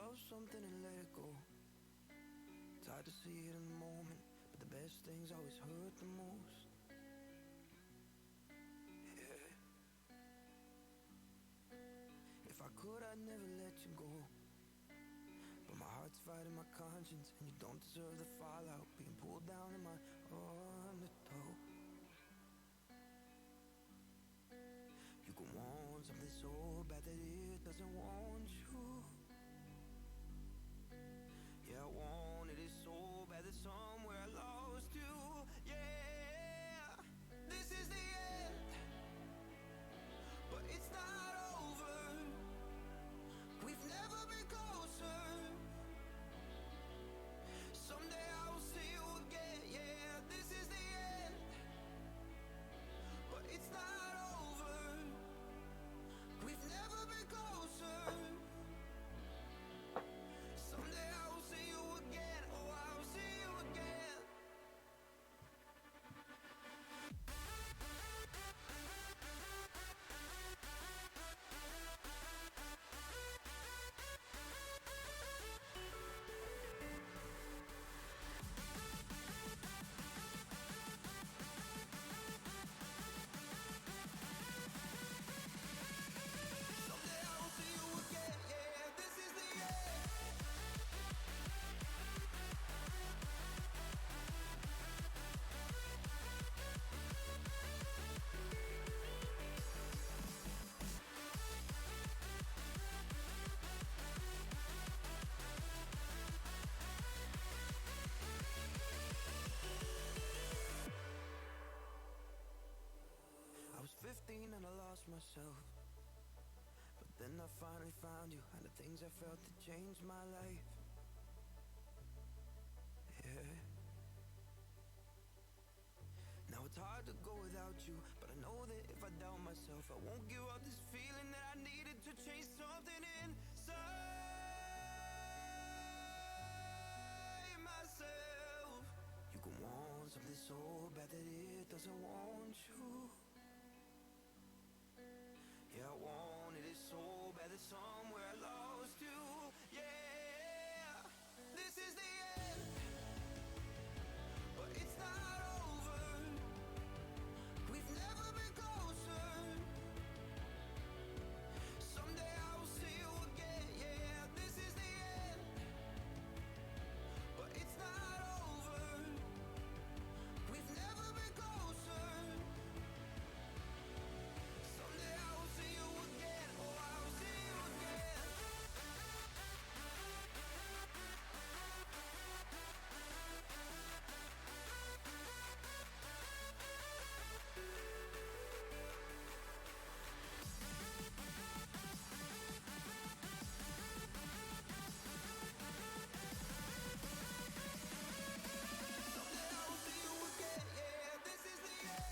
love something and let it go. It's hard to see it in the moment, but the best things always hurt the most. Yeah. If I could, I'd never let you go. But my heart's fighting my conscience, and you don't deserve the fallout. Being pulled down in my undertow. You can want something so bad that it doesn't want you. Yeah, I wanted it so bad that somewhere I lost you. Yeah, this is the end, but it's not over. We've never been closer. Someday I will see you again. Yeah, this is the end, but it's not over. We've never been closer. Someday I will see you again. Oh, I will see you again. Someday I will see you again. Yeah, this is the end. I was 15 and I lost myself. But then I finally found you, and the things I felt that changed my life. Yeah. Now it's hard to go without you, but I know that if I doubt myself, I won't give up this feeling that I needed to change something inside myself. You can want something so bad that it doesn't want you. Yeah, I wanted it so bad that somewhere I lost you. Yeah, this is the end, but it's not over. We've never been closer. Someday I will see you again. Yeah, this is the end, but it's not over. We've never been closer. Someday I will see you again. Oh, I will see you again. Someday I will see you again. Yeah, this is the end.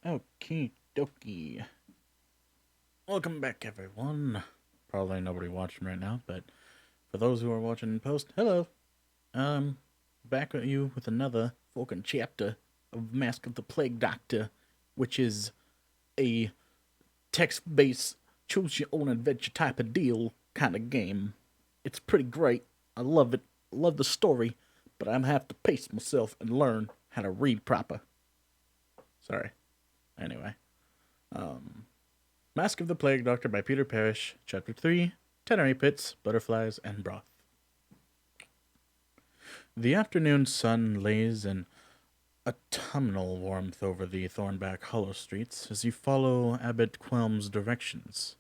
Okie dokie. Welcome back, everyone. Probably nobody watching right now, but for those who are watching in post, hello. Back at you with another fucking chapter of Mask of the Plague Doctor, which is a text-based, choose-your-own-adventure type of deal kind of game. It's pretty great. I love it. I love the story, but I'm have to pace myself and learn how to read proper. Sorry. Anyway. Mask of the Plague Doctor by Peter Parrish, Chapter 3, Tannery Pits, Butterflies, and Broth. The afternoon sun lays in autumnal warmth over the Thornback Hollow streets as you follow Abbot Quelm's directions.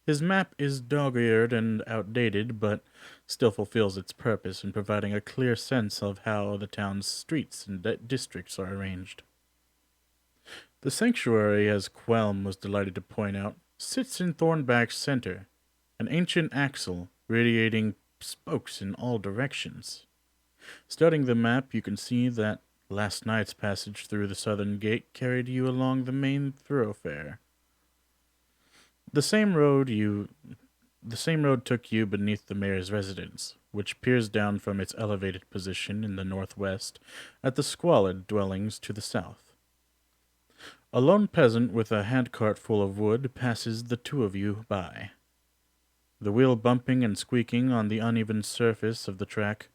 His map is dog-eared and outdated, but still fulfills its purpose in providing a clear sense of how the town's streets and districts are arranged. The sanctuary, as Quelm was delighted to point out, sits in Thornback's center, an ancient axle radiating spokes in all directions. Studying the map, you can see that last night's passage through the southern gate carried you along the main thoroughfare. The same road you The same road took you beneath the mayor's residence, which peers down from its elevated position in the northwest at the squalid dwellings to the south. A lone peasant with a handcart full of wood passes the two of you by, the wheel bumping and squeaking on the uneven surface of the track.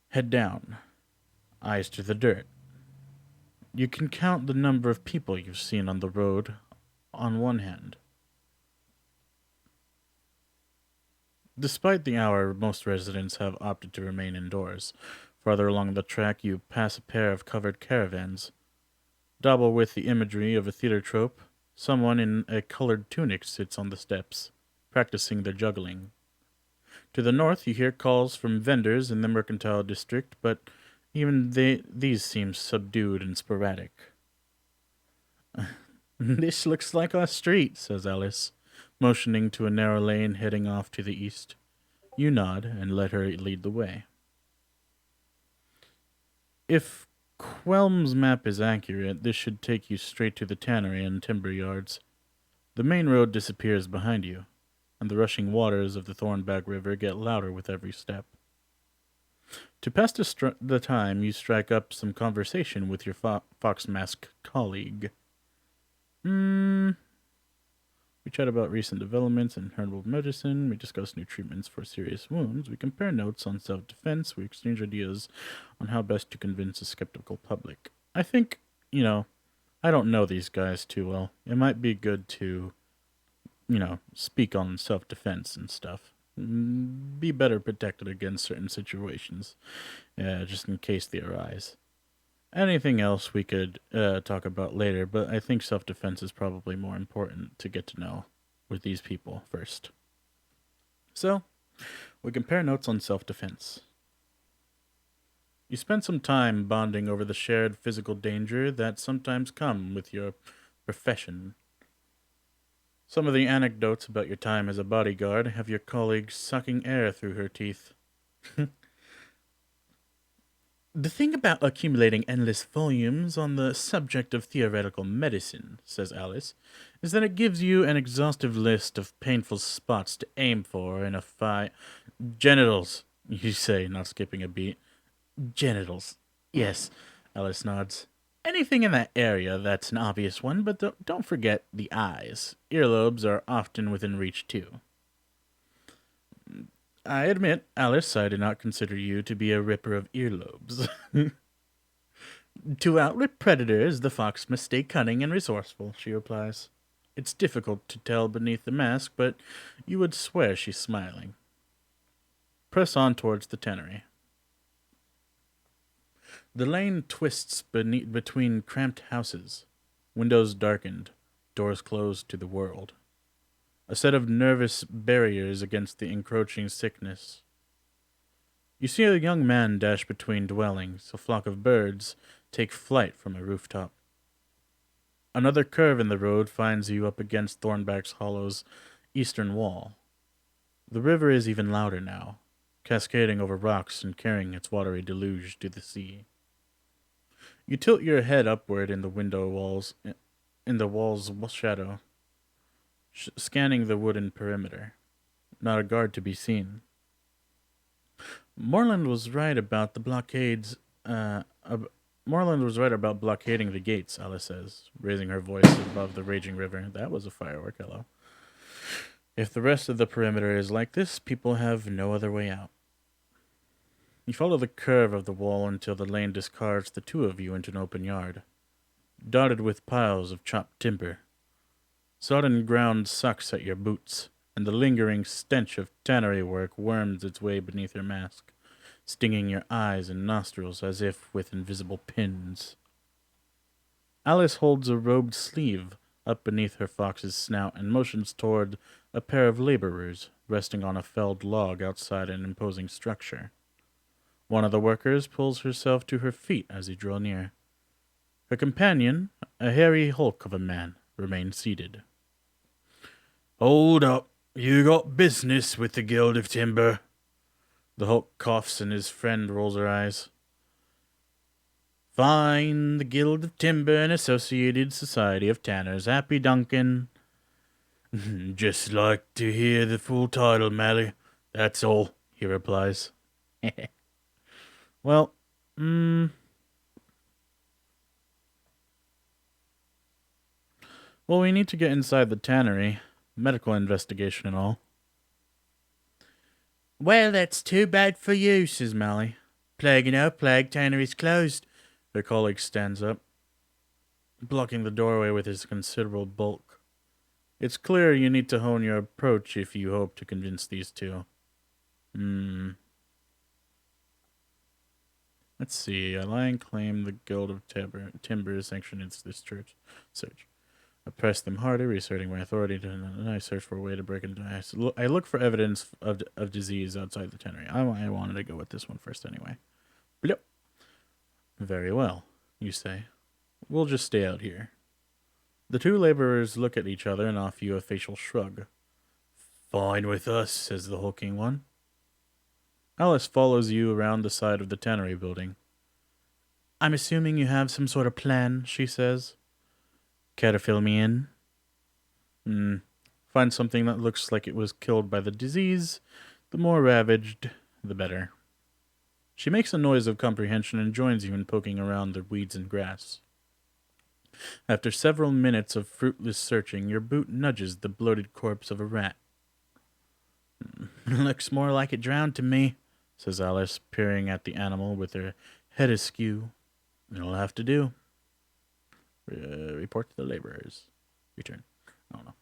Head down, eyes to the dirt. You can count the number of people you've seen on the road on one hand. Despite the hour, most residents have opted to remain indoors. Farther along the track, you pass a pair of covered caravans. Double with the imagery of a theater trope, someone in a colored tunic sits on the steps, practicing their juggling. To the north, you hear calls from vendors in the mercantile district, but even these seem subdued and sporadic. This looks like our street, says Alice, motioning to a narrow lane heading off to the east. You nod and let her lead the way. If Quelm's map is accurate, this should take you straight to the tannery and timber yards. The main road disappears behind you, and the rushing waters of the Thornback River get louder with every step. To pass the time, you strike up some conversation with your fox mask colleague. We chat about recent developments in herbal medicine. We discuss new treatments for serious wounds. We compare notes on self-defense. We exchange ideas on how best to convince a skeptical public. I think, I don't know these guys too well. It might be good to, speak on self-defense and stuff. Be better protected against certain situations, just in case they arise. Anything else we could talk about later, but I think self-defense is probably more important to get to know with these people first. So, we compare notes on self-defense. You spend some time bonding over the shared physical danger that sometimes come with your profession. Some of the anecdotes about your time as a bodyguard have your colleague sucking air through her teeth. The thing about accumulating endless volumes on the subject of theoretical medicine, says Alice, is that it gives you an exhaustive list of painful spots to aim for in a fight. Genitals, you say, not skipping a beat. Genitals. Yes, Alice nods. Anything in that area, that's an obvious one, but don't forget the eyes. Earlobes are often within reach, too. I admit, Alice, I do not consider you to be a ripper of earlobes. To outwit predators, the fox must stay cunning and resourceful, she replies. It's difficult to tell beneath the mask, but you would swear she's smiling. Press on towards the tannery. The lane twists between cramped houses, windows darkened, doors closed to the world. A set of nervous barriers against the encroaching sickness. You see a young man dash between dwellings, a flock of birds take flight from a rooftop. Another curve in the road finds you up against Thornback's Hollow's eastern wall. The river is even louder now, cascading over rocks and carrying its watery deluge to the sea. You tilt your head upward in the wall's shadow, scanning the wooden perimeter. Not a guard to be seen. Moreland was right about the blockades. Moreland was right about blockading the gates, Alice says, raising her voice above the raging river. That was a firework, hello. If the rest of the perimeter is like this, people have no other way out. You follow the curve of the wall until the lane discards the two of you into an open yard, dotted with piles of chopped timber. Sodden ground sucks at your boots, and the lingering stench of tannery work worms its way beneath your mask, stinging your eyes and nostrils as if with invisible pins. Alice holds a robed sleeve up beneath her fox's snout and motions toward a pair of laborers resting on a felled log outside an imposing structure. One of the workers pulls herself to her feet as they draw near. Her companion, a hairy hulk of a man, remains seated. Hold up. You got business with the Guild of Timber? The hulk coughs and his friend rolls her eyes. Fine, the Guild of Timber and Associated Society of Tanners. Happy Duncan. Just like to hear the full title, Mally. That's all, he replies. Well, mm, well, we need to get inside the tannery. Medical investigation and all. Well, that's too bad for you, says Mally. Plague plague, tannery's closed. Her colleague stands up, blocking the doorway with his considerable bulk. It's clear you need to hone your approach if you hope to convince these two. Let's see. A lying claim the Guild of Timber sanctioned this church search. I press them harder, reasserting my authority, and I search for a way to break into. I look for evidence of disease outside the tannery. I wanted to go with this one first anyway. Blip. Very well, you say. We'll just stay out here. The two laborers look at each other and offer you a facial shrug. Fine with us, says the hulking one. Alice follows you around the side of the tannery building. I'm assuming you have some sort of plan, she says. Care to fill me in? Find something that looks like it was killed by the disease. The more ravaged, the better. She makes a noise of comprehension and joins you in poking around the weeds and grass. After several minutes of fruitless searching, your boot nudges the bloated corpse of a rat. Looks more like it drowned to me, says Alice, peering at the animal with her head askew. It'll have to do. Report to the laborers. Return. I don't know.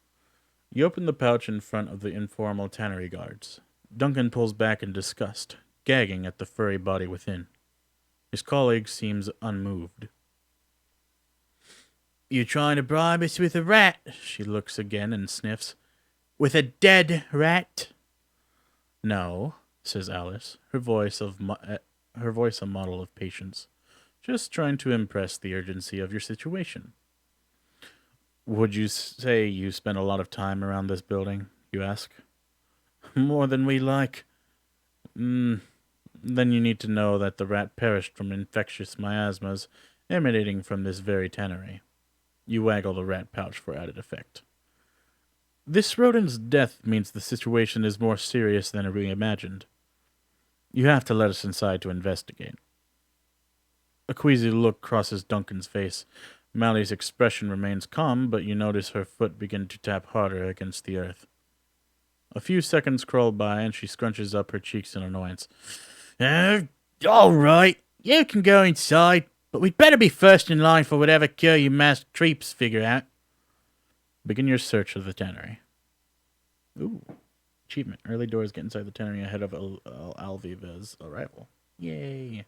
You open the pouch in front of the informal tannery guards. Duncan pulls back in disgust, gagging at the furry body within. His colleague seems unmoved. You trying to bribe us with a rat? She looks again and sniffs. With a dead rat? No, says Alice, her voice a model of patience. Just trying to impress the urgency of your situation. Would you say you spent a lot of time around this building? You ask. More than we like. Then you need to know that the rat perished from infectious miasmas emanating from this very tannery. You waggle the rat pouch for added effect. This rodent's death means the situation is more serious than we imagined. You have to let us inside to investigate. A queasy look crosses Duncan's face. Mally's expression remains calm, but you notice her foot begin to tap harder against the earth. A few seconds crawl by, and she scrunches up her cheeks in annoyance. All right, you can go inside, but we'd better be first in line for whatever cure you masked creeps figure out. Begin your search of the tannery. Ooh, achievement. Early doors get inside the tannery ahead of Alviva's arrival. Yay.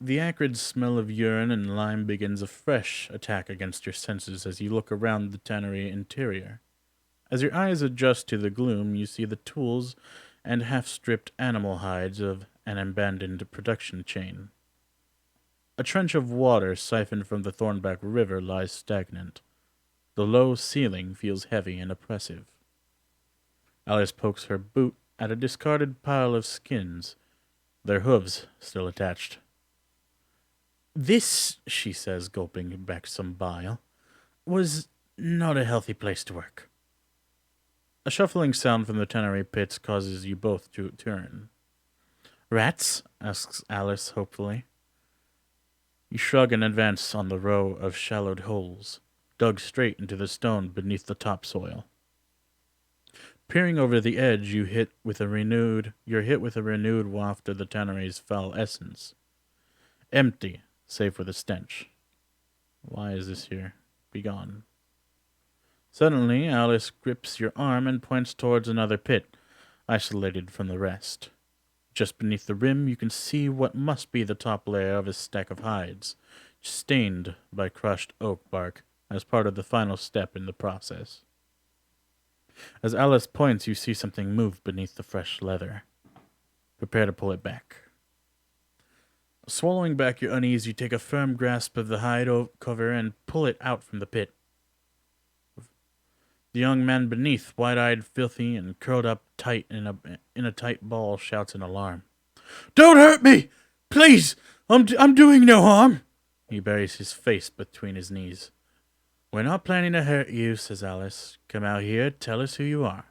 The acrid smell of urine and lime begins a fresh attack against your senses as you look around the tannery interior. As your eyes adjust to the gloom, you see the tools and half-stripped animal hides of an abandoned production chain. A trench of water siphoned from the Thornback River lies stagnant. The low ceiling feels heavy and oppressive. Alice pokes her boot at a discarded pile of skins, their hooves still attached. This, she says, gulping back some bile, was not a healthy place to work. A shuffling sound from the tannery pits causes you both to turn. Rats? Asks Alice hopefully. You shrug and advance on the row of shallowed holes, dug straight into the stone beneath the topsoil. Peering over the edge, you're hit with a renewed waft of the tannery's foul essence. Empty, save for the stench. Why is this here? Begone. Suddenly, Alice grips your arm and points towards another pit, isolated from the rest. Just beneath the rim, you can see what must be the top layer of a stack of hides, stained by crushed oak bark as part of the final step in the process. As Alice points, you see something move beneath the fresh leather. Prepare to pull it back. Swallowing back your unease, you take a firm grasp of the hide cover and pull it out from the pit. The young man beneath, wide-eyed, filthy, and curled up tight in a tight ball, shouts in alarm. "Don't hurt me! Please! I'm doing no harm!" He buries his face between his knees. We're not planning to hurt you, says Alice. Come out here, tell us who you are.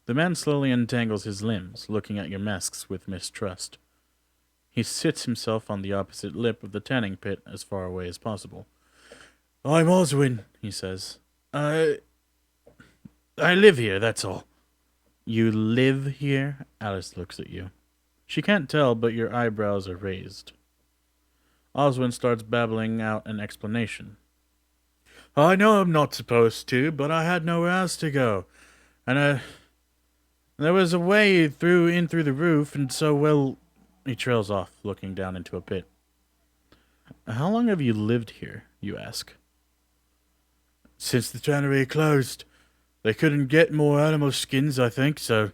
The man slowly untangles his limbs, looking at your masks with mistrust. He sits himself on the opposite lip of the tanning pit as far away as possible. I'm Oswin, he says. I live here, that's all. You live here? Alice looks at you. She can't tell, but your eyebrows are raised. Oswin starts babbling out an explanation. I know I'm not supposed to, but I had nowhere else to go. And there was a way in through the roof, and so, well... He trails off, looking down into a pit. How long have you lived here, you ask? Since the tannery closed. They couldn't get more animal skins, I think, so...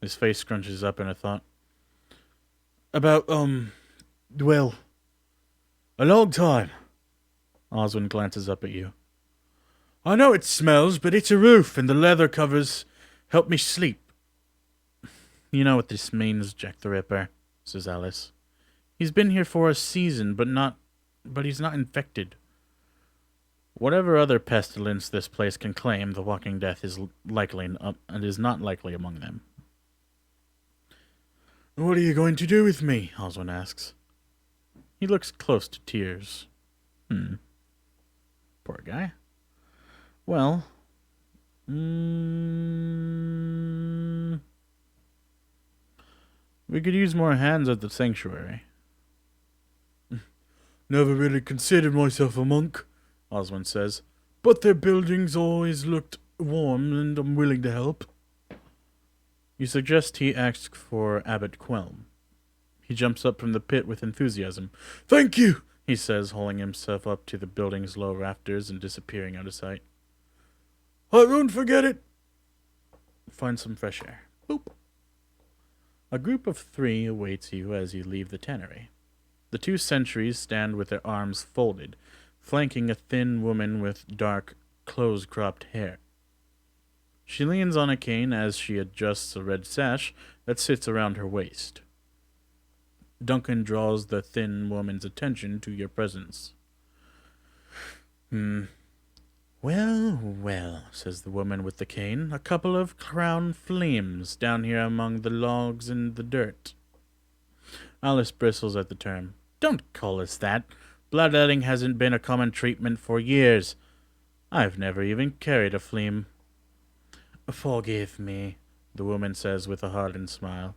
His face scrunches up in a thought. About, well... a long time. Oswin glances up at you. I know it smells, but it's a roof, and the leather covers help me sleep. You know what this means, Jack the Ripper, says Alice. He's been here for a season, but he's not infected. Whatever other pestilence this place can claim, the Walking Death is not likely among them. What are you going to do with me? Oswin asks. He looks close to tears. Poor guy. Well, we could use more hands at the sanctuary. Never really considered myself a monk, Oswin says, but their buildings always looked warm and I'm willing to help. You suggest he ask for Abbot Quelm. He jumps up from the pit with enthusiasm. Thank you, he says, hauling himself up to the building's low rafters and disappearing out of sight. I won't forget it. Find some fresh air. Boop. A group of 3 awaits you as you leave the tannery. The 2 sentries stand with their arms folded, flanking a thin woman with dark, close-cropped hair. She leans on a cane as she adjusts a red sash that sits around her waist. Duncan draws the thin woman's attention to your presence. Well, says the woman with the cane. A couple of crown flames down here among the logs and the dirt. Alice bristles at the term. Don't call us that. Bloodletting hasn't been a common treatment for years. I've never even carried a fleam. Forgive me, the woman says with a hardened smile.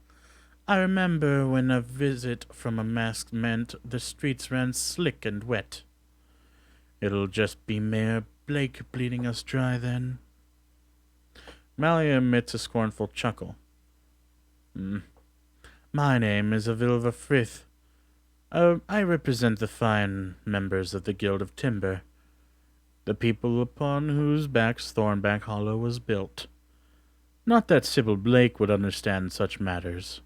I remember when a visit from a masked meant the streets ran slick and wet. It'll just be Mayor Blake bleeding us dry then. Malia emits a scornful chuckle. My name is Avilva Frith. I represent the fine members of the Guild of Timber, the people upon whose backs Thornback Hollow was built. Not that Sybil Blake would understand such matters.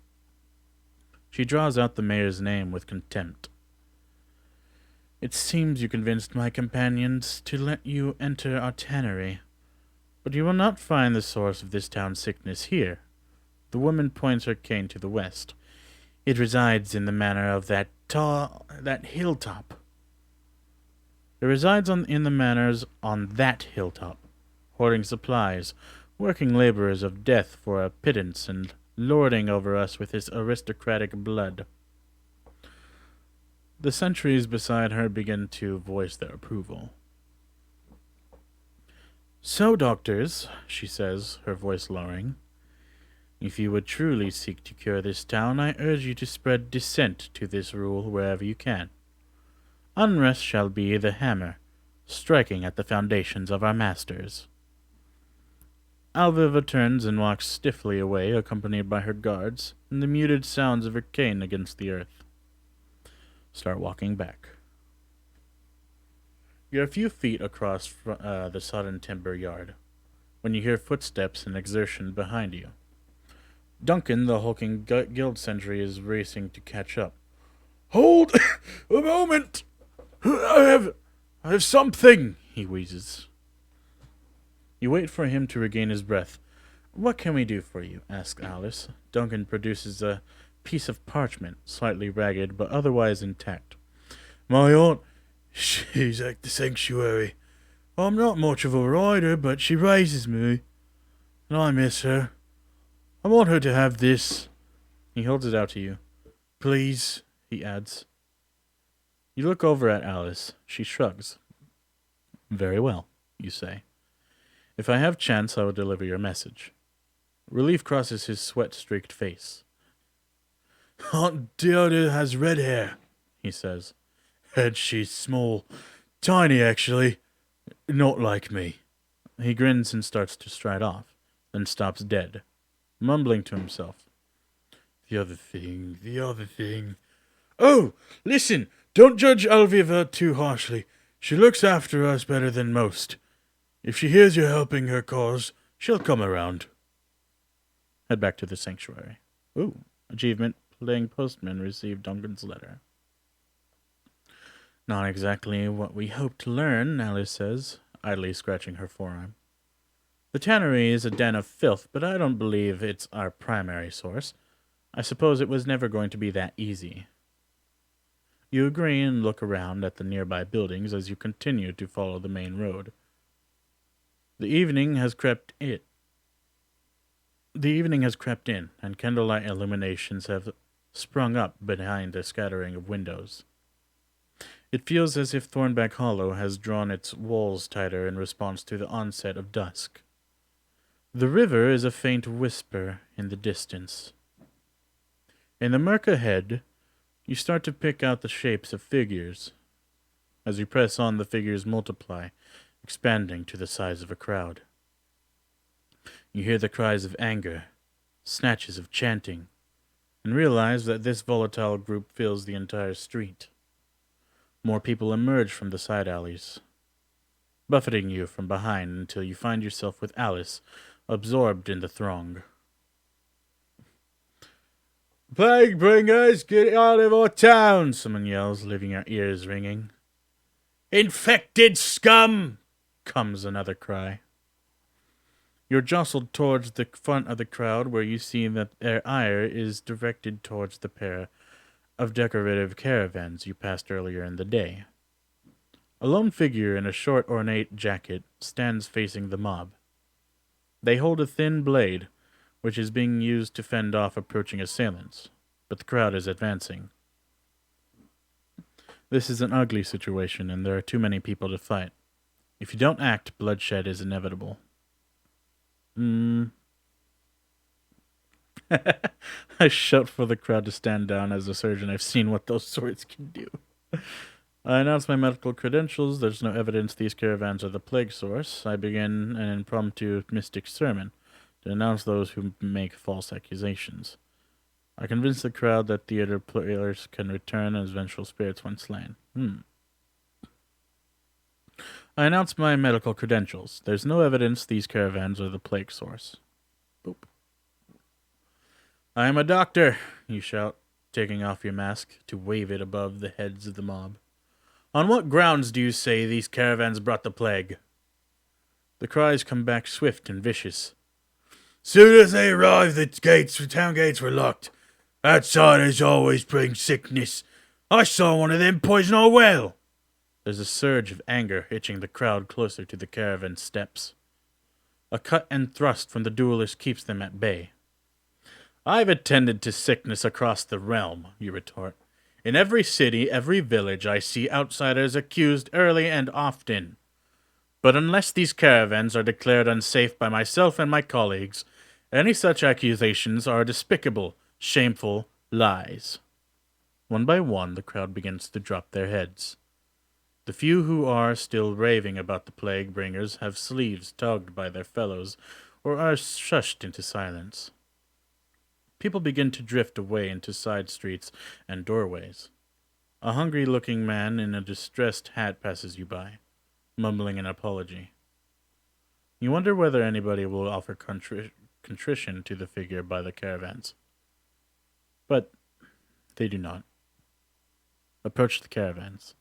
She draws out the mayor's name with contempt. It seems you convinced my companions to let you enter our tannery, but you will not find the source of this town's sickness here. The woman points her cane to the west. It resides in the manor of that hilltop. It resides in the manors on that hilltop, hoarding supplies, working laborers of death for a pittance, and lording over us with his aristocratic blood. The sentries beside her begin to voice their approval. So, doctors, she says, her voice lowering, if you would truly seek to cure this town, I urge you to spread dissent to this rule wherever you can. Unrest shall be the hammer, striking at the foundations of our masters. Alviva turns and walks stiffly away, accompanied by her guards, and the muted sounds of her cane against the earth. Start walking back. You're a few feet across the sodden timber yard, when you hear footsteps and exertion behind you. Duncan, the hulking guild sentry, is racing to catch up. Hold a moment! I have something, he wheezes. You wait for him to regain his breath. What can we do for you? Asks Alice. Duncan produces a piece of parchment, slightly ragged but otherwise intact. My aunt, She's at the sanctuary. I'm not much of a rider, but she raises me, and I miss her. I want her to have this. He holds it out to you. Please, he adds. You look over at Alice. She shrugs. Very well, you say. If I have chance, I will deliver your message. Relief crosses his sweat-streaked face. Aunt Deoda has red hair, he says. And she's small. Tiny, actually. Not like me. He grins and starts to stride off, then stops dead, mumbling to himself. The other thing. Oh, listen! Don't judge Alviva too harshly. She looks after us better than most. If she hears you're helping her cause, she'll come around. Head back to the sanctuary. Ooh, achievement. Playing postman received Duncan's letter. Not exactly what we hoped to learn, Alice says, idly scratching her forearm. The tannery is a den of filth, but I don't believe it's our primary source. I suppose it was never going to be that easy. You agree and look around at the nearby buildings as you continue to follow the main road. The evening has crept in, and candlelight illuminations have sprung up behind a scattering of windows. It feels as if Thornback Hollow has drawn its walls tighter in response to the onset of dusk. The river is a faint whisper in the distance. In the murk ahead, you start to pick out the shapes of figures. As you press on, the figures multiply, expanding to the size of a crowd. You hear the cries of anger, snatches of chanting, and realize that this volatile group fills the entire street. More people emerge from the side alleys, buffeting you from behind until you find yourself with Alice, absorbed in the throng. Plague bringers, get out of our town, someone yells, leaving your ears ringing. Infected scum, comes another cry. You're jostled towards the front of the crowd, where you see that their ire is directed towards the pair of decorative caravans you passed earlier in the day. A lone figure in a short, ornate jacket stands facing the mob. They hold a thin blade, which is being used to fend off approaching assailants, but the crowd is advancing. This is an ugly situation, and there are too many people to fight. If you don't act, bloodshed is inevitable. I shout for the crowd to stand down. As a surgeon, I've seen what those swords can do. I announce my medical credentials. There's no evidence these caravans are the plague source. I begin an impromptu mystic sermon to announce those who make false accusations. I convince the crowd that theater players can return as vengeful spirits when slain. I announce my medical credentials. There's no evidence these caravans are the plague source. Boop. I am a doctor, you shout, taking off your mask to wave it above the heads of the mob. On what grounds do you say these caravans brought the plague? The cries come back swift and vicious. Soon as they arrived, the town gates were locked. Outsiders always bring sickness. I saw one of them poison our well. There's a surge of anger, hitching the crowd closer to the caravan steps. A cut and thrust from the duelist keeps them at bay. I've attended to sickness across the realm, you retort. In every city, every village, I see outsiders accused early and often. But unless these caravans are declared unsafe by myself and my colleagues, any such accusations are despicable, shameful lies. One by one, the crowd begins to drop their heads. The few who are still raving about the plague bringers have sleeves tugged by their fellows or are shushed into silence. People begin to drift away into side streets and doorways. A hungry-looking man in a distressed hat passes you by, mumbling an apology. You wonder whether anybody will offer contrition to the figure by the caravans. But they do not. Approach the caravans.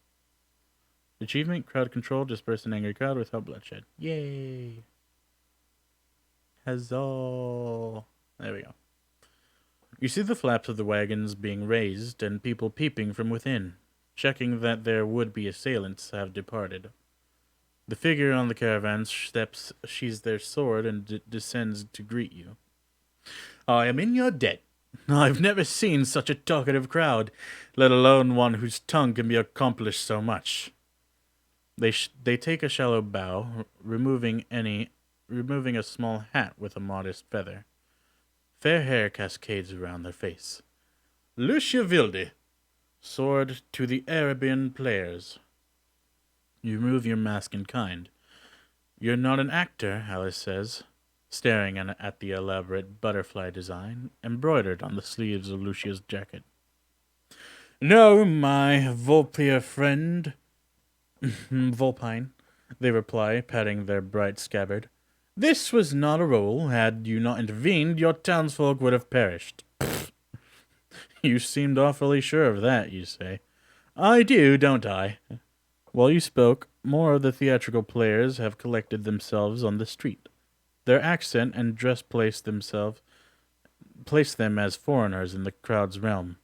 Achievement, crowd control, disperse an angry crowd without bloodshed. Yay! Huzzah! There we go. You see the flaps of the wagons being raised and people peeping from within. checking that their would-be assailants have departed. The figure on the caravan steps, sheathes their sword, and descends to greet you. I am in your debt. I've never seen such a talkative crowd, let alone one whose tongue can be accomplished so much. They take a shallow bow, removing a small hat with a modest feather. Fair hair cascades around their face. Lucia Vilde, sword to the Arabian players. You remove your mask in kind. You're not an actor, Alice says, staring at the elaborate butterfly design embroidered on the sleeves of Lucia's jacket. No, my Volpia friend. Vulpine, they reply, patting their bright scabbard. This was not a role. Had you not intervened, your townsfolk would have perished. You seemed awfully sure of that, you say. I do, don't I? While you spoke, more of the theatrical players have collected themselves on the street. Their accent and dress place them as foreigners in the crowd's realm.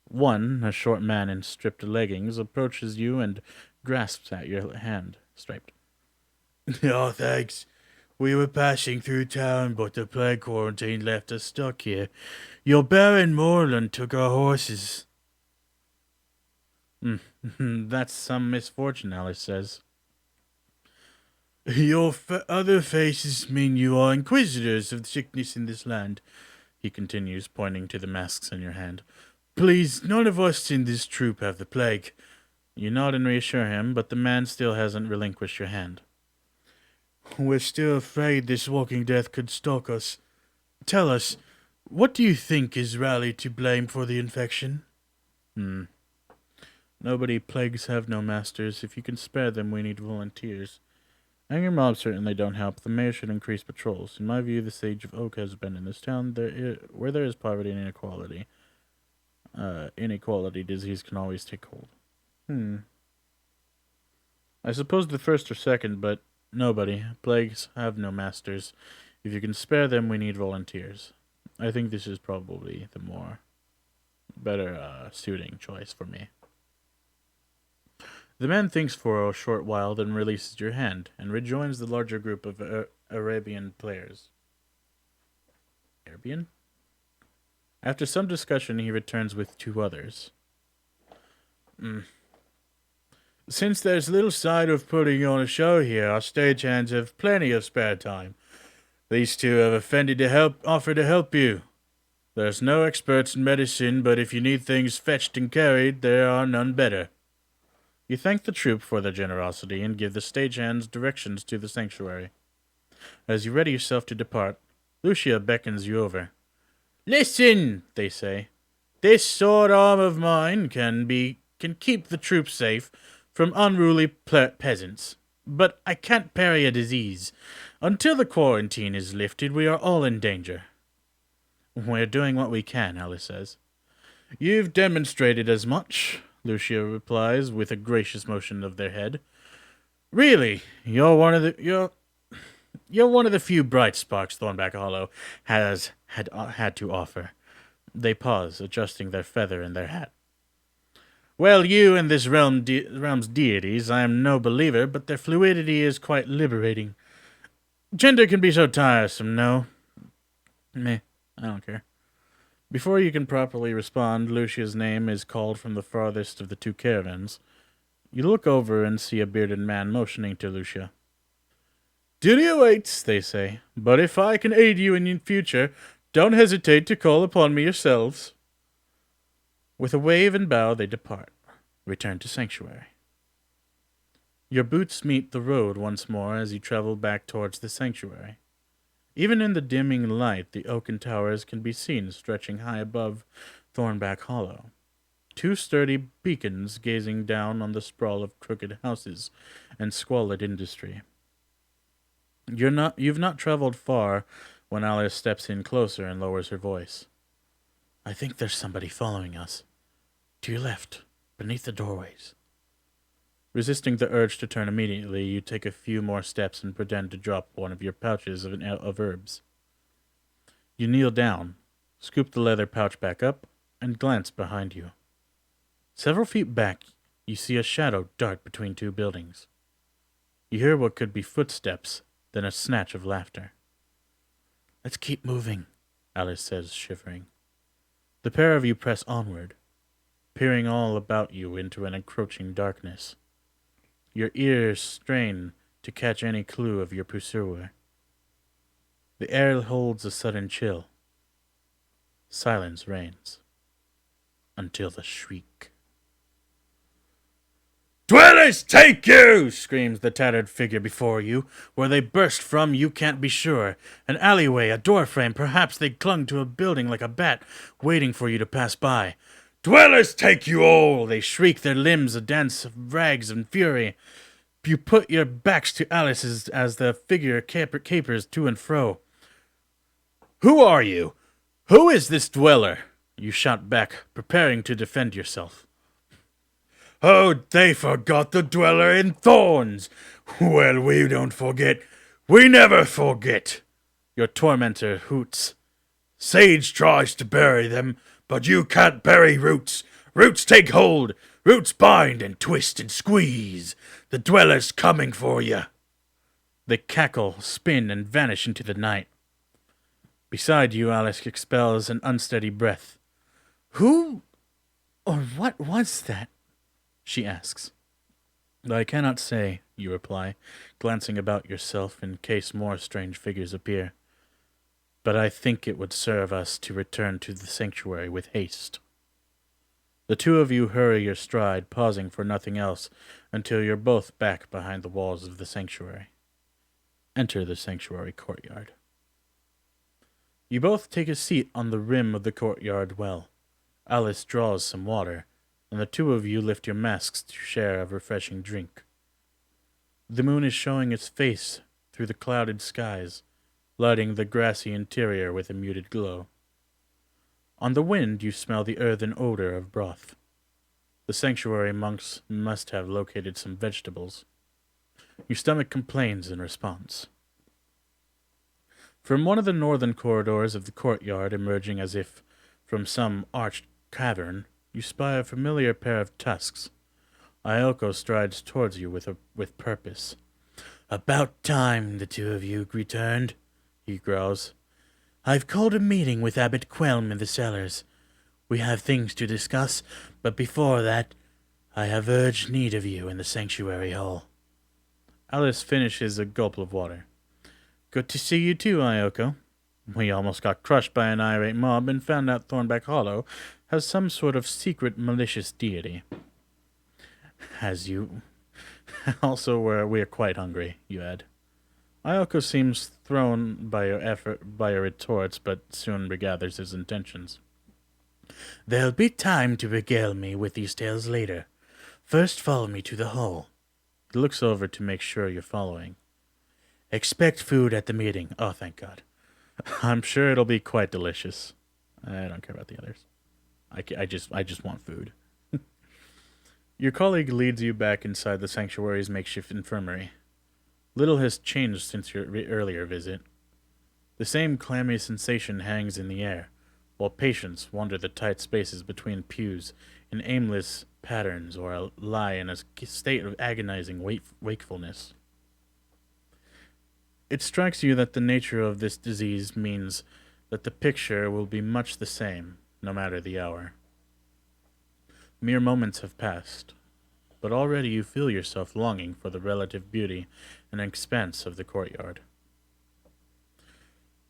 One, a short man in stripped leggings, approaches you and grasps at your hand, striped. Oh, thanks. We were passing through town, but the plague quarantine left us stuck here. Your Baron Moreland took our horses. That's some misfortune, Alice says. Your other faces mean you are inquisitors of sickness in this land, he continues, pointing to the masks in your hand. Please, none of us in this troop have the plague. You nod and reassure him, but the man still hasn't relinquished your hand. We're still afraid this walking death could stalk us. Tell us, what do you think is Raleigh to blame for the infection? Nobody. Plagues have no masters. If you can spare them, we need volunteers. Angry mobs certainly don't help. The mayor should increase patrols. In my view, the Sage of Oak has been in this town where there is poverty and inequality. Inequality disease can always take hold. I suppose the first or second, but nobody. Plagues have no masters. If you can spare them, we need volunteers. I think this is probably the more better suiting choice for me. The man thinks for a short while, then releases your hand and rejoins the larger group of Arabian players. Arabian? After some discussion, he returns with two others. Since there's little sight of putting on a show here, our stagehands have plenty of spare time. These two have offered to help you. There's no experts in medicine, but if you need things fetched and carried, there are none better. You thank the troop for their generosity and give the stagehands directions to the sanctuary. As you ready yourself to depart, Lucia beckons you over. Listen, they say. This sword arm of mine can keep the troop safe from unruly peasants, but I can't parry a disease. Until the quarantine is lifted, we are all in danger. We're doing what we can, Alice says. You've demonstrated as much, Lucia replies with a gracious motion of their head. Really, you're one of the few bright sparks Thornback Hollow has had to offer. They pause, adjusting their feather in their hat. Well, you and this realm's deities, I am no believer, but their fluidity is quite liberating. Gender can be so tiresome, no? Meh, I don't care. Before you can properly respond, Lucia's name is called from the farthest of the two caravans. You look over and see a bearded man motioning to Lucia. Duty awaits, they say, but if I can aid you in future, don't hesitate to call upon me yourselves. With a wave and bow, they depart. Return to sanctuary. Your boots meet the road once more as you travel back towards the sanctuary. Even in the dimming light, the oaken towers can be seen stretching high above Thornback Hollow. Two sturdy beacons gazing down on the sprawl of crooked houses and squalid industry. You've not traveled far when Alice steps in closer and lowers her voice. I think there's somebody following us. To your left, beneath the doorways. Resisting the urge to turn immediately, you take a few more steps and pretend to drop one of your pouches of herbs. You kneel down, scoop the leather pouch back up, and glance behind you. Several feet back, you see a shadow dart between two buildings. You hear what could be footsteps, then a snatch of laughter. "Let's keep moving," Alice says, shivering. The pair of you press onward, peering all about you into an encroaching darkness. Your ears strain to catch any clue of your pursuer. The air holds a sudden chill. Silence reigns. Until the shriek. "Dwellers take you!" screams the tattered figure before you. Where they burst from, you can't be sure. An alleyway, a doorframe, perhaps they clung to a building like a bat, waiting for you to pass by. "Dwellers take you all!" They shriek, their limbs a dance of rags and fury. You put your backs to Alice as the figure capers to and fro. "Who are you? Who is this dweller?" You shout back, preparing to defend yourself. "Oh, they forgot the dweller in thorns. Well, we don't forget. We never forget." Your tormentor hoots. "Sage tries to bury them, but you can't bury roots. Roots take hold. Roots bind and twist and squeeze. The dweller's coming for you." They cackle, spin, and vanish into the night. Beside you, Alice expels an unsteady breath. "Who or what was that?" she asks. "I cannot say," you reply, glancing about yourself in case more strange figures appear. "But I think it would serve us to return to the sanctuary with haste." The two of you hurry your stride, pausing for nothing else, until you're both back behind the walls of the sanctuary. Enter the sanctuary courtyard. You both take a seat on the rim of the courtyard well. Alice draws some water, and the two of you lift your masks to share a refreshing drink. The moon is showing its face through the clouded skies, lighting the grassy interior with a muted glow. On the wind you smell the earthen odor of broth. The sanctuary monks must have located some vegetables. Your stomach complains in response. From one of the northern corridors of the courtyard, emerging as if from some arched cavern, you spy a familiar pair of tusks. Ioko strides towards you with purpose. "About time the two of you returned," he growls. "I've called a meeting with Abbot Quelm in the cellars. We have things to discuss, but before that, I have urgent need of you in the sanctuary hall." Alice finishes a gulp of water. "Good to see you too, Ioko. We almost got crushed by an irate mob and found out Thornback Hollow has some sort of secret malicious deity. As you... Also, we're quite hungry," you add. Ioko seems thrown by your retorts, but soon regathers his intentions. "There'll be time to regale me with these tales later. First, follow me to the hall." He looks over to make sure you're following. "Expect food at the meeting." "Oh, thank God. I'm sure it'll be quite delicious." I don't care about the others. I just want food. Your colleague leads you back inside the sanctuary's makeshift infirmary. Little has changed since your earlier visit. The same clammy sensation hangs in the air, while patients wander the tight spaces between pews in aimless patterns or lie in a state of agonizing wakefulness. It strikes you that the nature of this disease means that the picture will be much the same, no matter the hour. Mere moments have passed, but already you feel yourself longing for the relative beauty and expanse of the courtyard.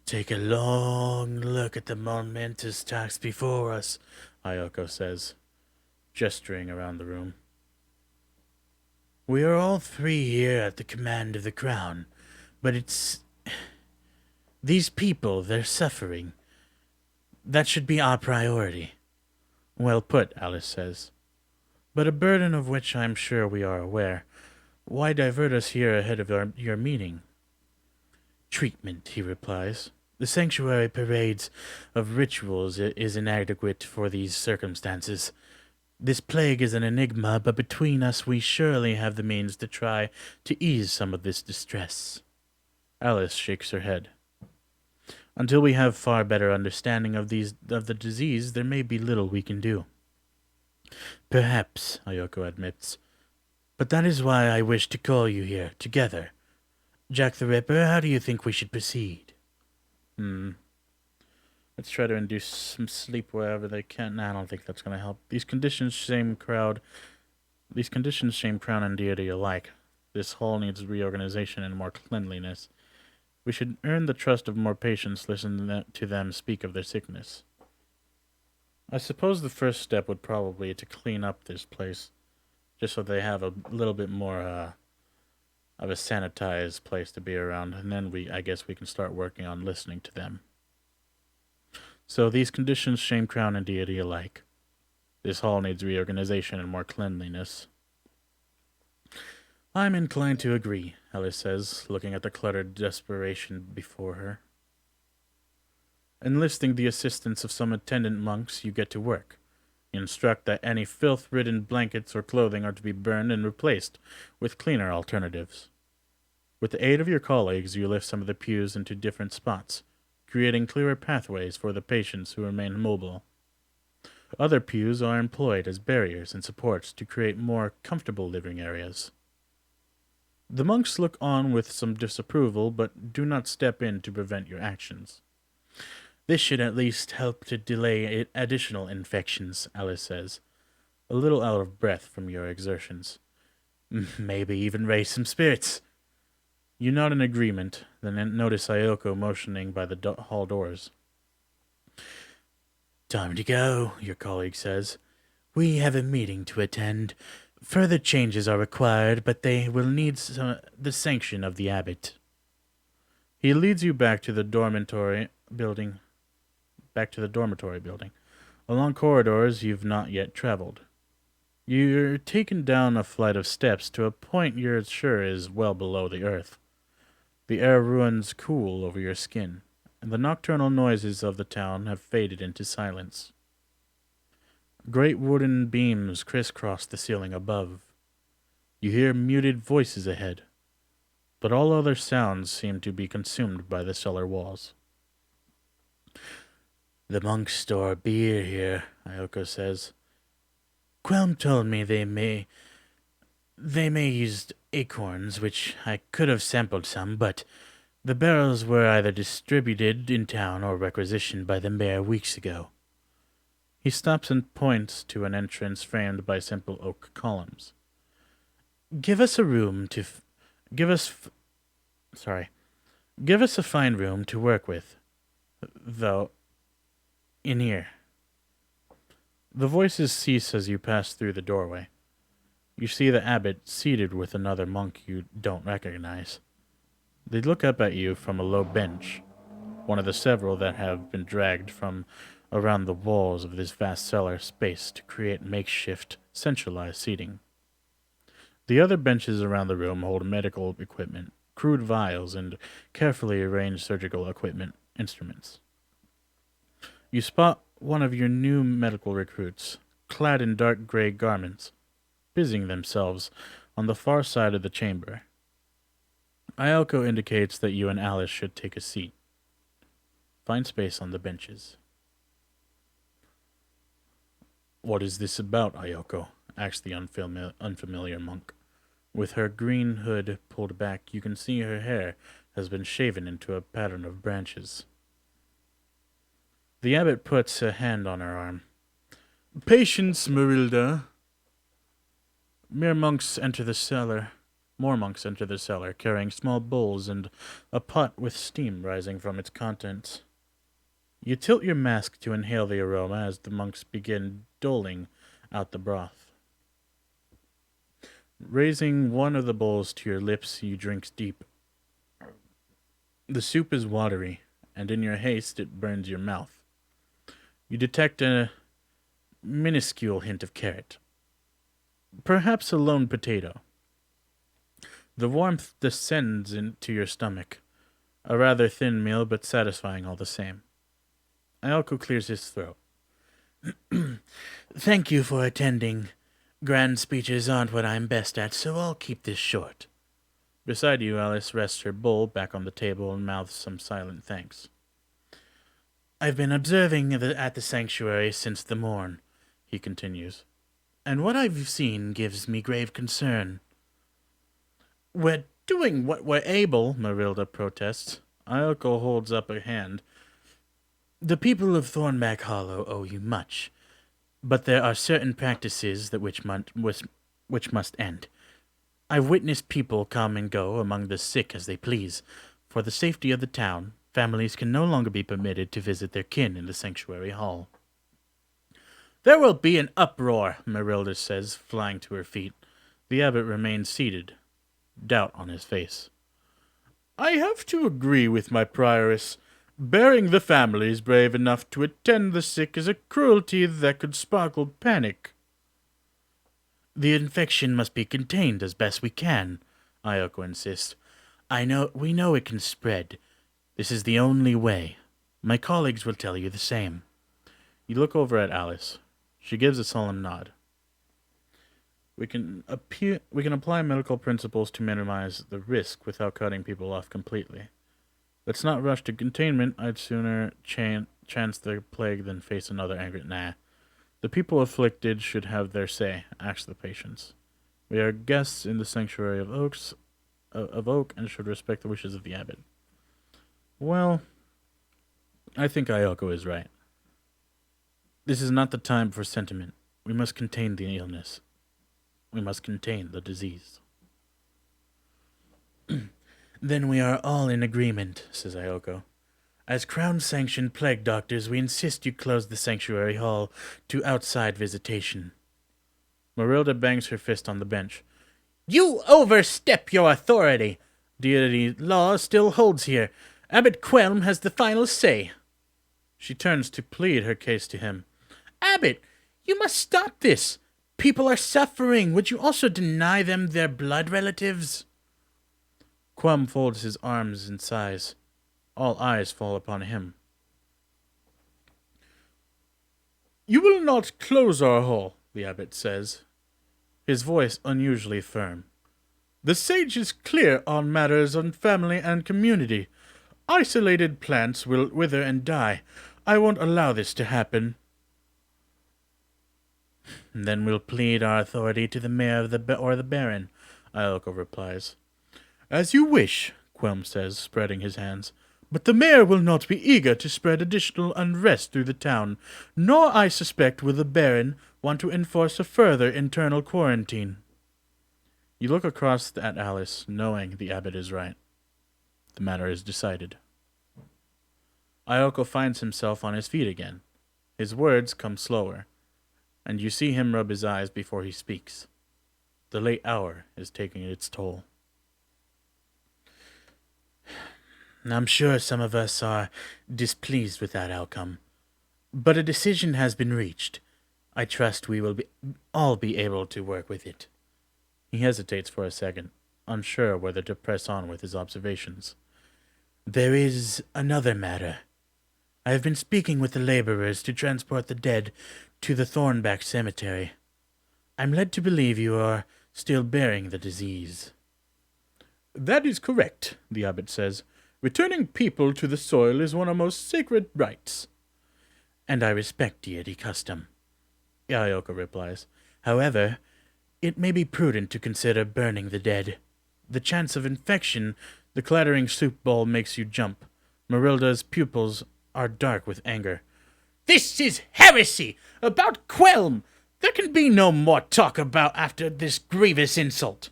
"Take a long look at the momentous task before us," Ioko says, gesturing around the room. "We are all three here at the command of the crown, but it's... these people, they're suffering. That should be our priority." "Well put," Alice says. "But a burden of which I'm sure we are aware. Why divert us here ahead of your meeting?" "Treatment," he replies. "The sanctuary parades of rituals is inadequate for these circumstances. This plague is an enigma, but between us we surely have the means to try to ease some of this distress." Alice shakes her head. "Until we have far better understanding of the disease, there may be little we can do." Perhaps, Ayoko admits. But that is why I wish to call you here, together. Jack the Ripper, how do you think we should proceed? Let's try to induce some sleep wherever they can. Nah, I don't think that's going to help. These conditions shame Crown and deity alike. This hall needs reorganization and more cleanliness. We should earn the trust of more patients, listen to them speak of their sickness. I suppose the first step would probably be to clean up this place, just so they have a little bit more of a sanitized place to be around, and then I guess we can start working on listening to them. So these conditions shame Crown and deity alike. This hall needs reorganization and more cleanliness. I'm inclined to agree, Alice says, looking at the cluttered desperation before her. Enlisting the assistance of some attendant monks, you get to work. You instruct that any filth-ridden blankets or clothing are to be burned and replaced with cleaner alternatives. With the aid of your colleagues, you lift some of the pews into different spots, creating clearer pathways for the patients who remain mobile. Other pews are employed as barriers and supports to create more comfortable living areas. The monks look on with some disapproval, but do not step in to prevent your actions. This should at least help to delay additional infections, Alice says, a little out of breath from your exertions. Maybe even raise some spirits. You nod in agreement, then notice Ayoko motioning by the hall doors. Time to go, your colleague says. We have a meeting to attend. Further changes are required, but they will need the sanction of the abbot. He leads you back to the dormitory building. Along corridors you've not yet traveled. You're taken down a flight of steps to a point you're sure is well below the earth. The air runs cool over your skin, and the nocturnal noises of the town have faded into silence. Great wooden beams crisscross the ceiling above. You hear muted voices ahead, but all other sounds seem to be consumed by the cellar walls. The monks store beer here, Ayoko says. Quelm told me they may use acorns, which I could have sampled some, but the barrels were either distributed in town or requisitioned by the mayor weeks ago. He stops and points to an entrance framed by simple oak columns. Give us a fine room to work with, though, in here. The voices cease as you pass through the doorway. You see the abbot seated with another monk you don't recognize. They look up at you from a low bench, one of the several that have been dragged from around the walls of this vast cellar space to create makeshift, centralized seating. The other benches around the room hold medical equipment, crude vials, and carefully arranged surgical equipment instruments. You spot one of your new medical recruits, clad in dark gray garments, busying themselves on the far side of the chamber. Ayoko indicates that you and Alice should take a seat. Find space on the benches. What is this about, Ayoko? Asked the unfamiliar monk. With her green hood pulled back, you can see her hair has been shaven into a pattern of branches. The abbot puts a hand on her arm. Patience, Marilda. More monks enter the cellar, carrying small bowls and a pot with steam rising from its contents. You tilt your mask to inhale the aroma as the monks begin doling out the broth. Raising one of the bowls to your lips, you drink deep. The soup is watery, and in your haste it burns your mouth. You detect a minuscule hint of carrot. Perhaps a lone potato. The warmth descends into your stomach. A rather thin meal, but satisfying all the same. Ayoko clears his throat. Thank you for attending. Grand speeches aren't what I'm best at, so I'll keep this short. Beside you, Alice rests her bowl back on the table and mouths some silent thanks. I've been observing at the sanctuary since the morn, he continues. and what I've seen gives me grave concern. We're doing what we're able, Marilda protests. Ayoko holds up a hand. The people of Thornback Hollow owe you much, but there are certain practices that which must end. I've witnessed people come and go among the sick as they please. For the safety of the town, families can no longer be permitted to visit their kin in the sanctuary hall. There will be an uproar, Marilda says, flying to her feet. The abbot remains seated, doubt on his face. I have to agree with my prioress. Bearing the families brave enough to attend the sick is a cruelty that could sparkle panic. The infection must be contained as best we can, Ayoko insists. We know it can spread. This is the only way. My colleagues will tell you the same. You look over at Alice. She gives a solemn nod. We can apply medical principles to minimize the risk without cutting people off completely. Let's not rush to containment. I'd sooner chance the plague than face another angry nah. The people afflicted should have their say, ask the patients. We are guests in the sanctuary of Oak and should respect the wishes of the abbot. Well, I think Ayoko is right. This is not the time for sentiment. We must contain the illness. We must contain the disease. Then we are all in agreement, says Ayoko. As Crown-sanctioned plague doctors, we insist you close the sanctuary hall to outside visitation. Marilda bangs her fist on the bench. You overstep your authority. Deity law still holds here. Abbot Quelm has the final say. She turns to plead her case to him. Abbot, you must stop this. People are suffering. Would you also deny them their blood relatives? Quelm folds his arms and sighs. All eyes fall upon him. You will not close our hall, the abbot says, his voice unusually firm. The sage is clear on matters of family and community. Isolated plants will wither and die. I won't allow this to happen. Then we'll plead our authority to the mayor or the baron, Ayoko replies. As you wish, Quelm says, spreading his hands. But the mayor will not be eager to spread additional unrest through the town, nor, I suspect, will the baron want to enforce a further internal quarantine. You look across at Alice, knowing the abbot is right. The matter is decided. Ayoko finds himself on his feet again. His words come slower, and you see him rub his eyes before he speaks. The late hour is taking its toll. I'm sure some of us are displeased with that outcome, but a decision has been reached. I trust we will all be able to work with it. He hesitates for a second, unsure whether to press on with his observations. There is another matter. I have been speaking with the laborers to transport the dead to the Thornback Cemetery. I'm led to believe you are still bearing the disease. That is correct, the abbot says. Returning people to the soil is one of most sacred rites. And I respect deity custom, Ayoko replies. However, it may be prudent to consider burning the dead. The chance of infection, the clattering soup bowl makes you jump. Marilda's pupils are dark with anger. This is heresy! About Quelm! There can be no more talk about after this grievous insult.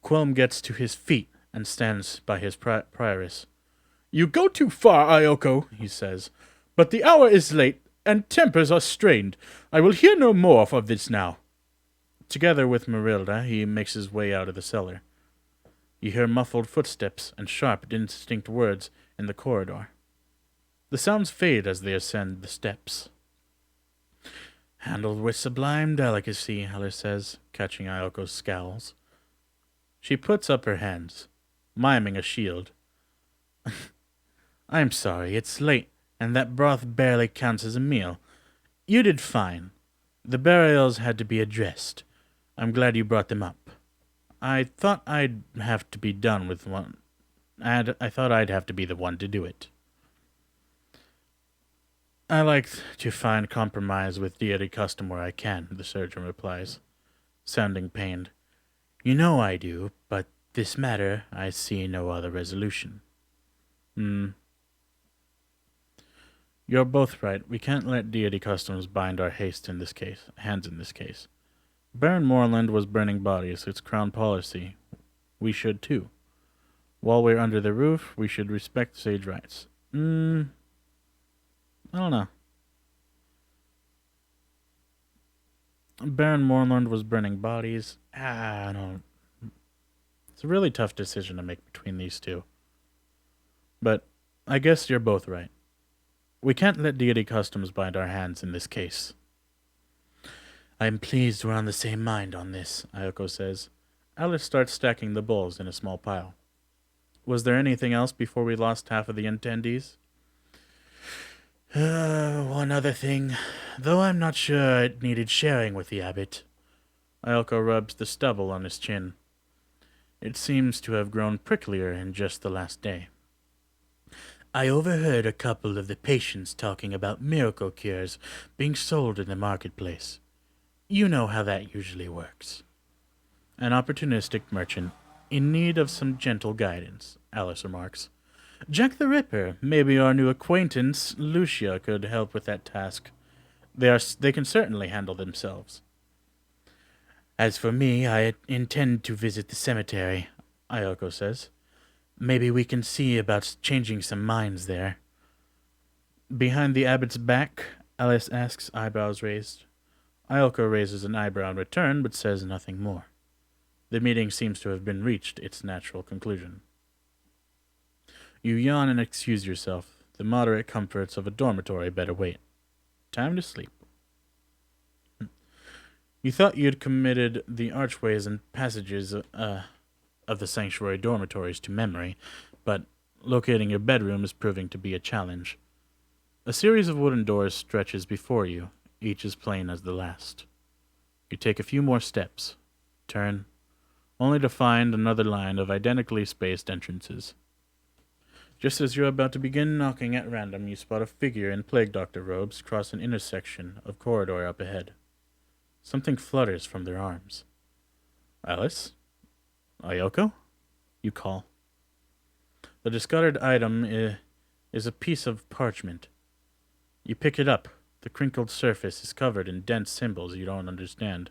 Quelm gets to his feet and stands by his prioress. You go too far, Ayoko, he says. But the hour is late, and tempers are strained. I will hear no more of this now. Together with Marilda, he makes his way out of the cellar. You hear muffled footsteps and sharp, distinct words in the corridor. The sounds fade as they ascend the steps. Handled with sublime delicacy, Alice says, catching Ayoko's scowls. She puts up her hands, miming a shield. I'm sorry, it's late, and that broth barely counts as a meal. You did fine. The burials had to be addressed. I'm glad you brought them up. I thought I'd have to be done with one. I thought I'd have to be the one to do it. I like to find compromise with deity custom where I can, the surgeon replies, sounding pained. You know I do, but this matter I see no other resolution. Hmm. You're both right. We can't let deity customs bind our hands in this case. Baron Moreland was burning bodies, it's crown policy. We should too. While we're under the roof, we should respect sage rights. I don't know. Baron Moreland was burning bodies. I don't. It's a really tough decision to make between these two. But I guess you're both right. We can't let deity customs bind our hands in this case. I am pleased we're on the same mind on this, Ayako says. Alice starts stacking the bowls in a small pile. Was there anything else before we lost half of the attendees? One other thing, though I'm not sure it needed sharing with the abbot. Ayako rubs the stubble on his chin. It seems to have grown pricklier in just the last day. I overheard a couple of the patients talking about miracle cures being sold in the marketplace. You know how that usually works. An opportunistic merchant in need of some gentle guidance, Alice remarks. Jack the Ripper, maybe our new acquaintance, Lucia, could help with that task. They can certainly handle themselves. As for me, I intend to visit the cemetery, Ayako says. Maybe we can see about changing some minds there. Behind the abbot's back, Alice asks, eyebrows raised. Ayako raises an eyebrow in return, but says nothing more. The meeting seems to have been reached its natural conclusion. You yawn and excuse yourself. The moderate comforts of a dormitory better wait. Time to sleep. You thought you'd committed the archways and passages of the sanctuary dormitories to memory, but locating your bedroom is proving to be a challenge. A series of wooden doors stretches before you, each as plain as the last. You take a few more steps, turn, only to find another line of identically spaced entrances. Just as you're about to begin knocking at random, you spot a figure in plague doctor robes cross an intersection of corridor up ahead. Something flutters from their arms. Alice? Ayako? You call. The discarded item is a piece of parchment. You pick it up. The crinkled surface is covered in dense symbols you don't understand.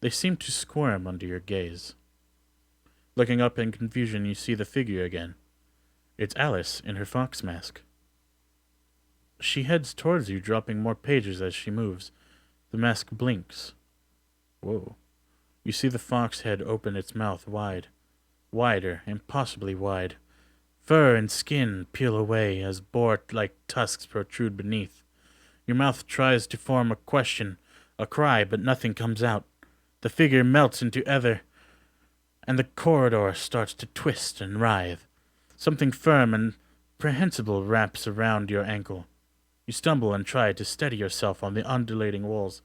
They seem to squirm under your gaze. Looking up in confusion, you see the figure again. It's Alice in her fox mask. She heads towards you, dropping more pages as she moves. The mask blinks. Whoa. You see the fox head open its mouth wide. Wider, impossibly wide. Fur and skin peel away as boar-like tusks protrude beneath. Your mouth tries to form a question, a cry, but nothing comes out. The figure melts into ether, and the corridor starts to twist and writhe. Something firm and prehensible wraps around your ankle. You stumble and try to steady yourself on the undulating walls.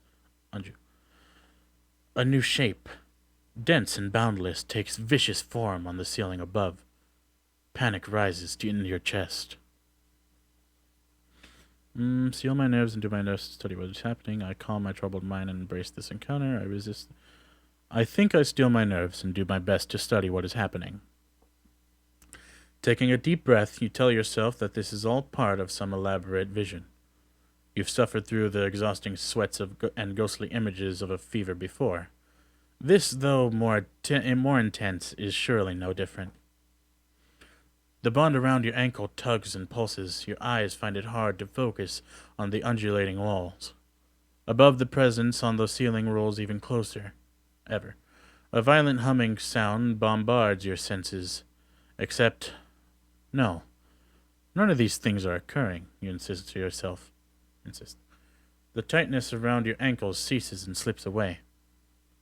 A new shape, dense and boundless, takes vicious form on the ceiling above. Panic rises in your chest. Seal my nerves and do my best to study what is happening. I calm my troubled mind and embrace this encounter. I resist. I think I steel my nerves and do my best to study what is happening. Taking a deep breath, you tell yourself that this is all part of some elaborate vision. You've suffered through the exhausting sweats and ghostly images of a fever before. This, though more intense, is surely no different. The bond around your ankle tugs and pulses. Your eyes find it hard to focus on the undulating walls. Above, the presence on the ceiling rolls even closer. Ever. A violent humming sound bombards your senses. Except, no. None of these things are occurring, you insist to yourself. The tightness around your ankles ceases and slips away.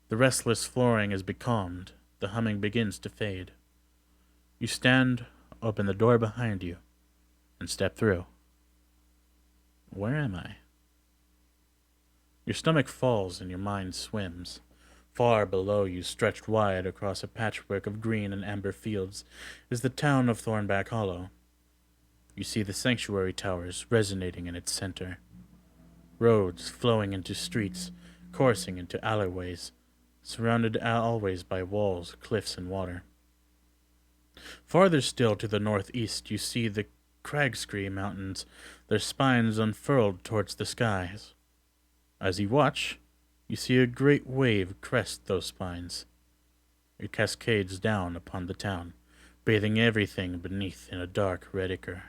The restless flooring is becalmed. The humming begins to fade. You stand, open the door behind you, and step through. Where am I? Your stomach falls and your mind swims. Far below you, stretched wide across a patchwork of green and amber fields, is the town of Thornback Hollow. You see the sanctuary towers resonating in its center, roads flowing into streets, coursing into alleyways, surrounded always by walls, cliffs, and water. Farther still to the northeast, you see the Cragscree Mountains, their spines unfurled towards the skies. As you watch, you see a great wave crest those spines. It cascades down upon the town, bathing everything beneath in a dark red ichor.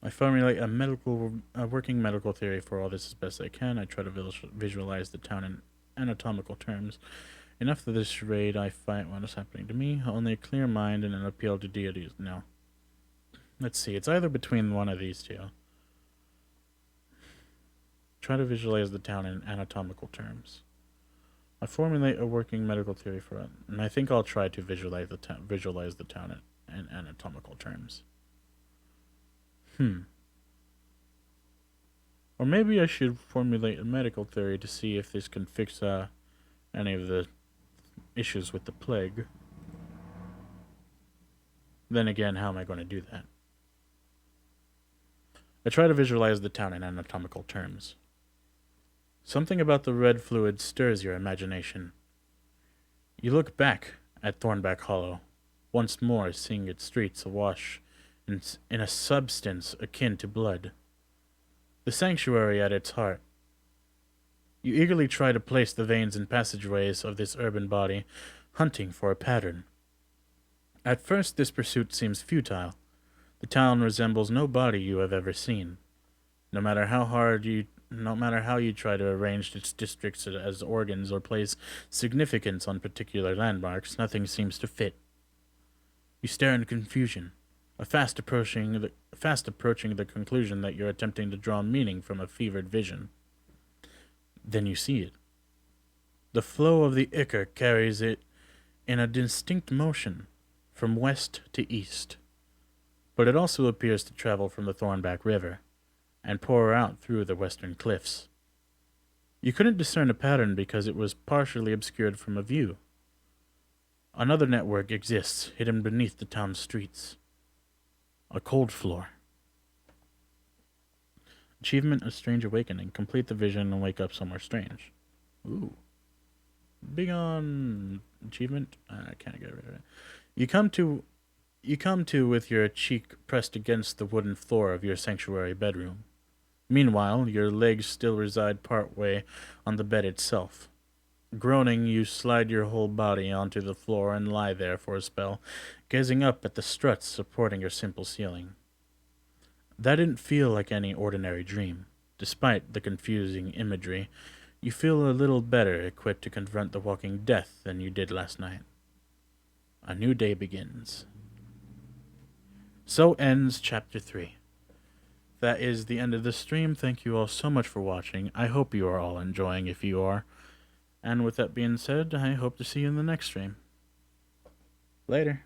I formulate a working medical theory for all this as best I can. I try to visualize the town in anatomical terms. Enough of this charade. I fight what is happening to me. Only a clear mind and an appeal to deities. No. Let's see. It's either between one of these two. Try to visualize the town in anatomical terms. I formulate a working medical theory for it, and I think I'll try to visualize the town in anatomical terms. Or maybe I should formulate a medical theory to see if this can fix any of the issues with the plague. Then again, how am I going to do that? I try to visualize the town in anatomical terms. Something about the red fluid stirs your imagination. You look back at Thornback Hollow, once more seeing its streets awash in a substance akin to blood. The sanctuary at its heart. You eagerly try to place the veins and passageways of this urban body, hunting for a pattern. At first, this pursuit seems futile. The town resembles no body you have ever seen. No matter how you try to arrange its districts as organs or place significance on particular landmarks, nothing seems to fit. You stare in confusion, fast approaching the conclusion that you're attempting to draw meaning from a fevered vision. Then you see it. The flow of the ichor carries it in a distinct motion from west to east, but it also appears to travel from the Thornback River and pour out through the western cliffs. You couldn't discern a pattern because it was partially obscured from a view. Another network exists, hidden beneath the town's streets. A cold floor. Achievement, A Strange Awakening. Complete the vision and wake up somewhere strange. Ooh. Big on achievement. I can't get rid of it. You come to with your cheek pressed against the wooden floor of your sanctuary bedroom. Meanwhile, your legs still reside part way on the bed itself. Groaning, you slide your whole body onto the floor and lie there for a spell, gazing up at the struts supporting your simple ceiling. That didn't feel like any ordinary dream. Despite the confusing imagery, you feel a little better equipped to confront the walking death than you did last night. A new day begins. So ends Chapter 3. That is the end of the stream. Thank you all so much for watching. I hope you are all enjoying if you are. And with that being said, I hope to see you in the next stream. Later.